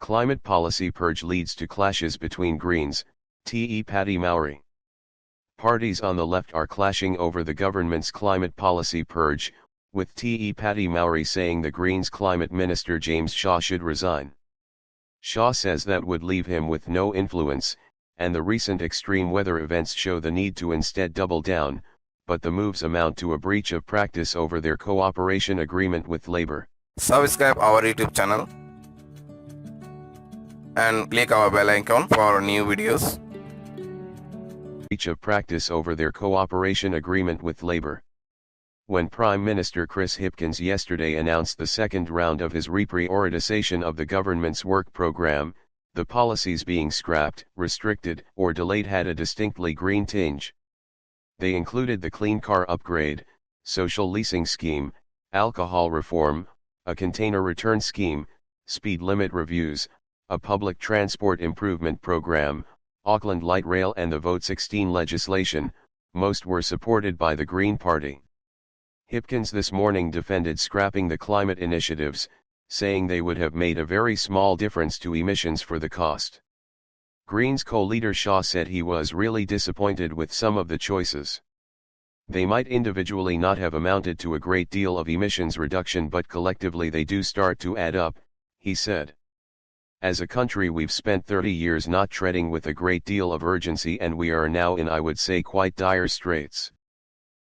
Climate policy purge leads to clashes between Greens, Te Pāti Māori. Parties on the left are clashing over the government's climate policy purge, with Te Pāti Māori saying the Greens climate minister James Shaw should resign. Shaw says that would leave him with no influence, and the recent extreme weather events show the need to instead double down, but the moves amount to a breach of practice over their cooperation agreement with Labour. Subscribe our YouTube channel and click our bell icon for new videos. Breach of practice over their cooperation agreement with Labour. When Prime Minister Chris Hipkins yesterday announced the second round of his reprioritization of the government's work programme, the policies being scrapped, restricted, or delayed had a distinctly green tinge. They included the clean car upgrade, social leasing scheme, alcohol reform, a container return scheme, speed limit reviews, a public transport improvement program, Auckland Light Rail and the Vote 16 legislation. Most were supported by the Green Party. Hipkins this morning defended scrapping the climate initiatives, saying they would have made a very small difference to emissions for the cost. Greens co-leader Shaw said he was really disappointed with some of the choices. They might individually not have amounted to a great deal of emissions reduction, but collectively they do start to add up, he said. As a country we've spent 30 years not treading with a great deal of urgency, and we are now in, I would say, quite dire straits.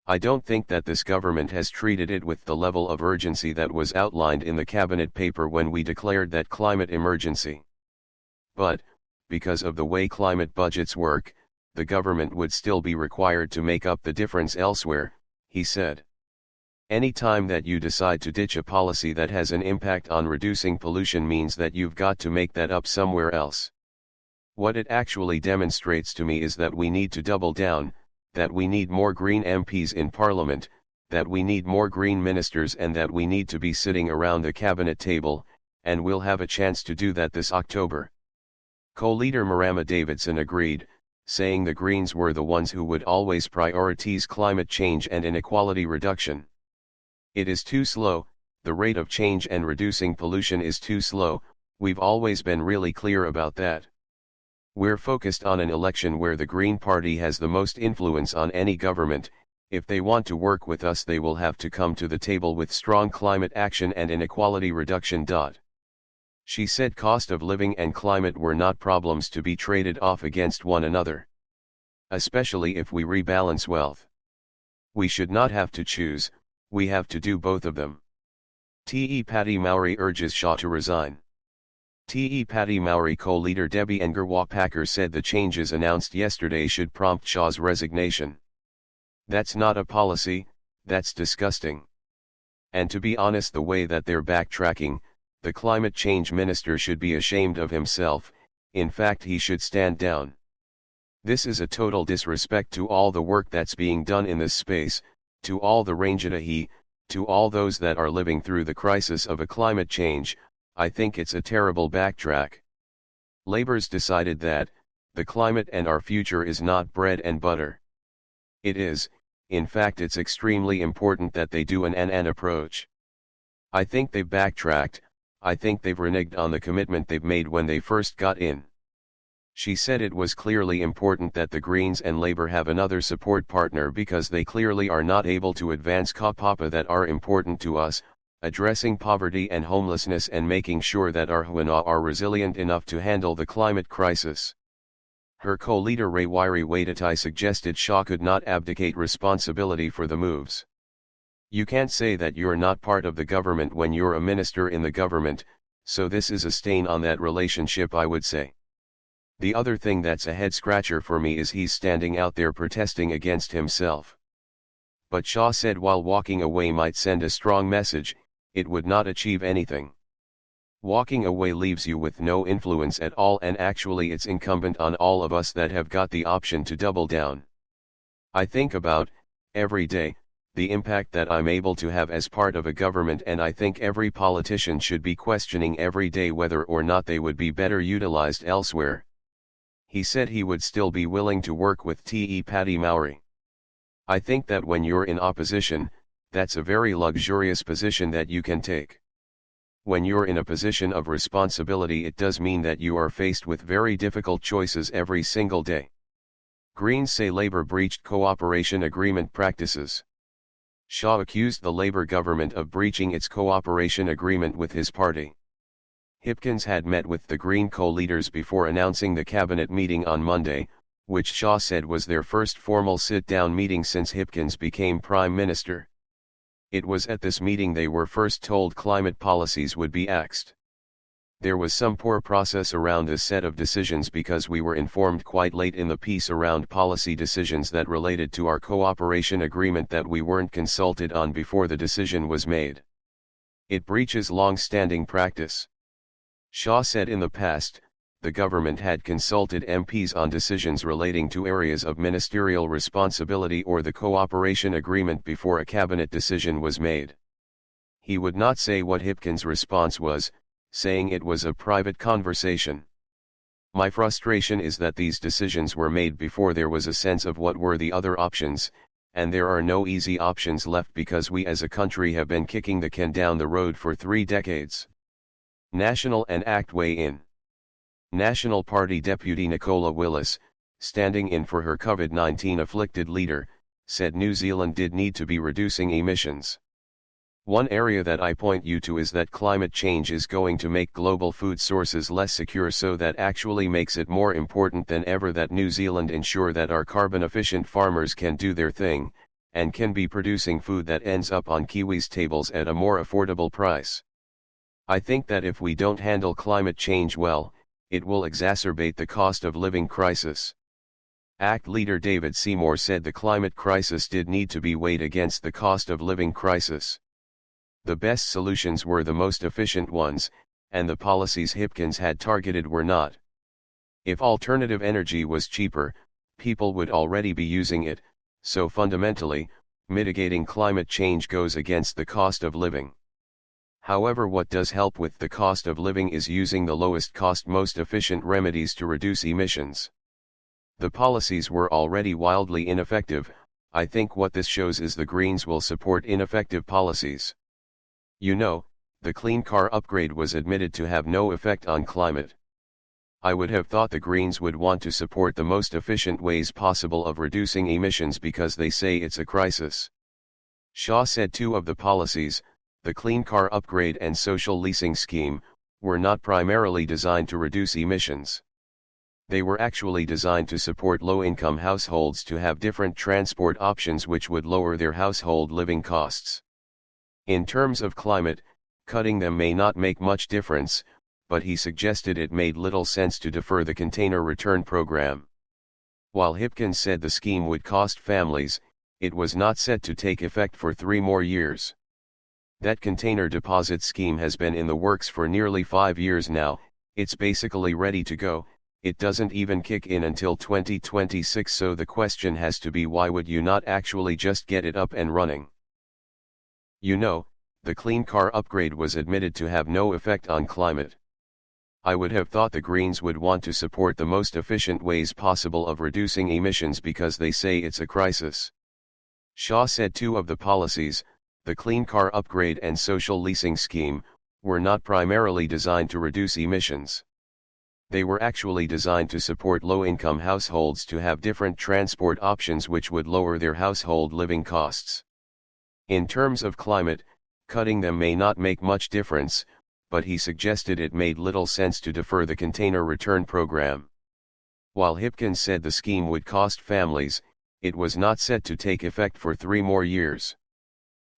I don't think that this government has treated it with the level of urgency that was outlined in the cabinet paper when we declared that climate emergency. But, because of the way climate budgets work, the government would still be required to make up the difference elsewhere, he said. Any time that you decide to ditch a policy that has an impact on reducing pollution means that you've got to make that up somewhere else. What it actually demonstrates to me is that we need to double down, that we need more Green MPs in Parliament, that we need more Green ministers, and that we need to be sitting around the cabinet table, and we'll have a chance to do that this October. Co-leader Marama Davidson agreed, saying the Greens were the ones who would always prioritize climate change and inequality reduction. It is too slow, the rate of change and reducing pollution is too slow, we've always been really clear about that. We're focused on an election where the Green Party has the most influence on any government. If they want to work with us, they will have to come to the table with strong climate action and inequality reduction. She said cost of living and climate were not problems to be traded off against one another. Especially if we rebalance wealth. We should not have to choose, we have to do both of them. Te Pāti Māori urges Shaw to resign. Te Pāti Māori co-leader Debbie Ngarwa-Packer said the changes announced yesterday should prompt Shaw's resignation. That's not a policy, that's disgusting. And to be honest, the way that they're backtracking, the climate change minister should be ashamed of himself, in fact he should stand down. This is a total disrespect to all the work that's being done in this space, to all the Rangatahi, to all those that are living through the crisis of a climate change. I think it's a terrible backtrack. Labour's decided that, the climate and our future is not bread and butter. It is, in fact it's extremely important that they do an approach. I think they've backtracked, I think they've reneged on the commitment they've made when they first got in. She said it was clearly important that the Greens and Labour have another support partner because they clearly are not able to advance kaupapa that are important to us, addressing poverty and homelessness and making sure that our huana are resilient enough to handle the climate crisis. Her co-leader Rewairi Waidatai suggested Shaw could not abdicate responsibility for the moves. You can't say that you're not part of the government when you're a minister in the government, so this is a stain on that relationship, I would say. The other thing that's a head-scratcher for me is he's standing out there protesting against himself. But Shaw said while walking away might send a strong message, it would not achieve anything. Walking away leaves you with no influence at all, and actually it's incumbent on all of us that have got the option to double down. I think about, every day, the impact that I'm able to have as part of a government, and I think every politician should be questioning every day whether or not they would be better utilized elsewhere. He said he would still be willing to work with Te Pāti Māori. I think that when you're in opposition, that's a very luxurious position that you can take. When you're in a position of responsibility, it does mean that you are faced with very difficult choices every single day. Greens say Labour breached cooperation agreement practices. Shah accused the Labour government of breaching its cooperation agreement with his party. Hipkins had met with the Green co-leaders before announcing the cabinet meeting on Monday, which Shah said was their first formal sit-down meeting since Hipkins became Prime Minister. It was at this meeting they were first told climate policies would be axed. There was some poor process around this set of decisions because we were informed quite late in the piece around policy decisions that related to our cooperation agreement that we weren't consulted on before the decision was made. It breaches long-standing practice. Shah said in the past, the government had consulted MPs on decisions relating to areas of ministerial responsibility or the cooperation agreement before a cabinet decision was made. He would not say what Hipkins' response was, saying it was a private conversation. My frustration is that these decisions were made before there was a sense of what were the other options, and there are no easy options left because we as a country have been kicking the can down the road for 3 decades. National and ACT weigh-in. National Party Deputy Nicola Willis, standing in for her COVID-19 afflicted leader, said New Zealand did need to be reducing emissions. One area that I point you to is that climate change is going to make global food sources less secure, so that actually makes it more important than ever that New Zealand ensure that our carbon-efficient farmers can do their thing, and can be producing food that ends up on Kiwis' tables at a more affordable price. I think that if we don't handle climate change well, it will exacerbate the cost of living crisis. ACT leader David Seymour said the climate crisis did need to be weighed against the cost of living crisis. The best solutions were the most efficient ones, and the policies Hipkins had targeted were not. If alternative energy was cheaper, people would already be using it, so fundamentally, mitigating climate change goes against the cost of living. However, what does help with the cost of living is using the lowest cost, most efficient remedies to reduce emissions. The policies were already wildly ineffective. I think what this shows is the Greens will support ineffective policies. You know, the clean car upgrade was admitted to have no effect on climate. I would have thought the Greens would want to support the most efficient ways possible of reducing emissions because they say it's a crisis. Shah said 2 of the policies, the clean car upgrade and social leasing scheme, were not primarily designed to reduce emissions. They were actually designed to support low-income households to have different transport options which would lower their household living costs. In terms of climate, cutting them may not make much difference, but he suggested it made little sense to defer the container return program. While Hipkins said the scheme would cost families, it was not set to take effect for 3 more years. That container deposit scheme has been in the works for nearly 5 years now. It's basically ready to go. It doesn't even kick in until 2026, so the question has to be, why would you not actually just get it up and running? You know, the clean car upgrade was admitted to have no effect on climate. I would have thought the Greens would want to support the most efficient ways possible of reducing emissions because they say it's a crisis. Shah said 2 of the policies, the clean car upgrade and social leasing scheme, were not primarily designed to reduce emissions. They were actually designed to support low-income households to have different transport options which would lower their household living costs. In terms of climate, cutting them may not make much difference, but he suggested it made little sense to defer the container return program. While Hipkins said the scheme would cost families, it was not set to take effect for 3 more years.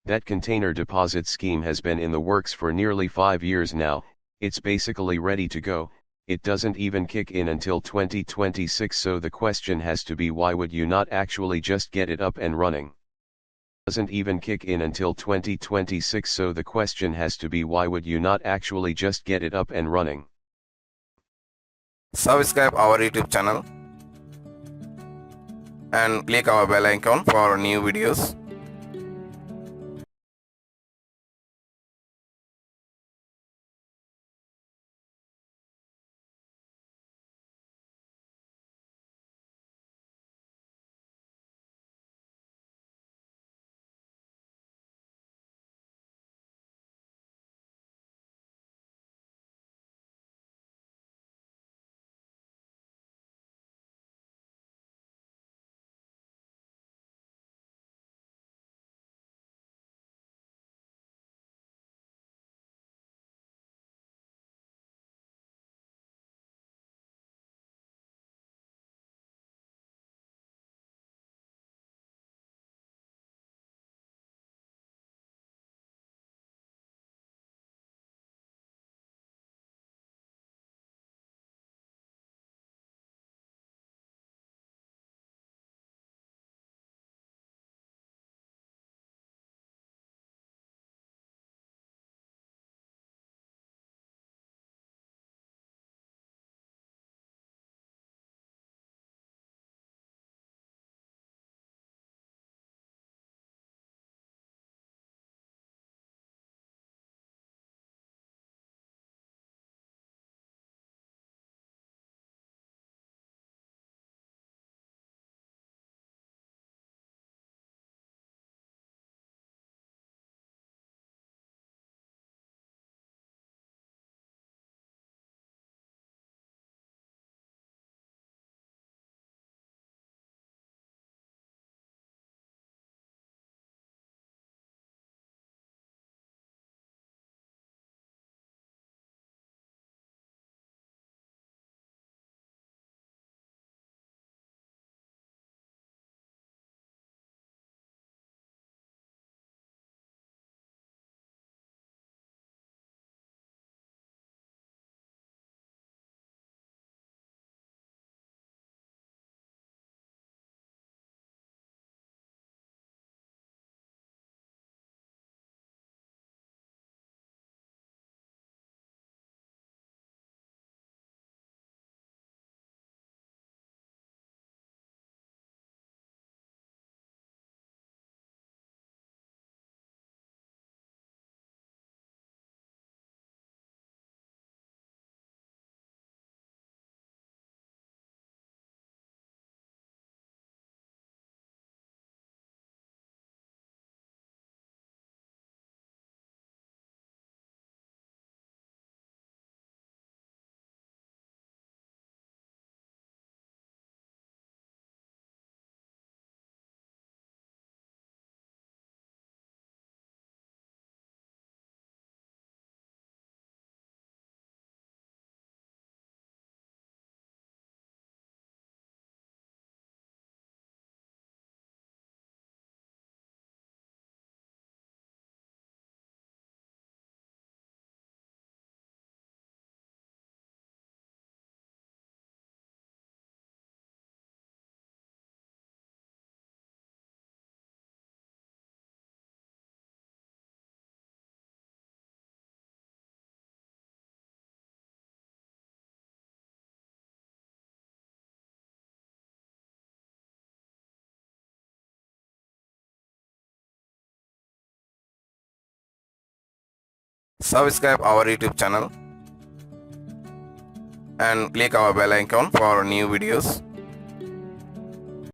That container deposit scheme has been in the works for nearly 5 years now. It's basically ready to go. It doesn't even kick in until 2026, so the question has to be, why would you not actually just get it up and running? Doesn't even kick in until 2026, so the question has to be, why would you not actually just get it up and running? Subscribe our YouTube channel and click our bell icon for new videos. Subscribe our YouTube channel and click our bell icon for new videos.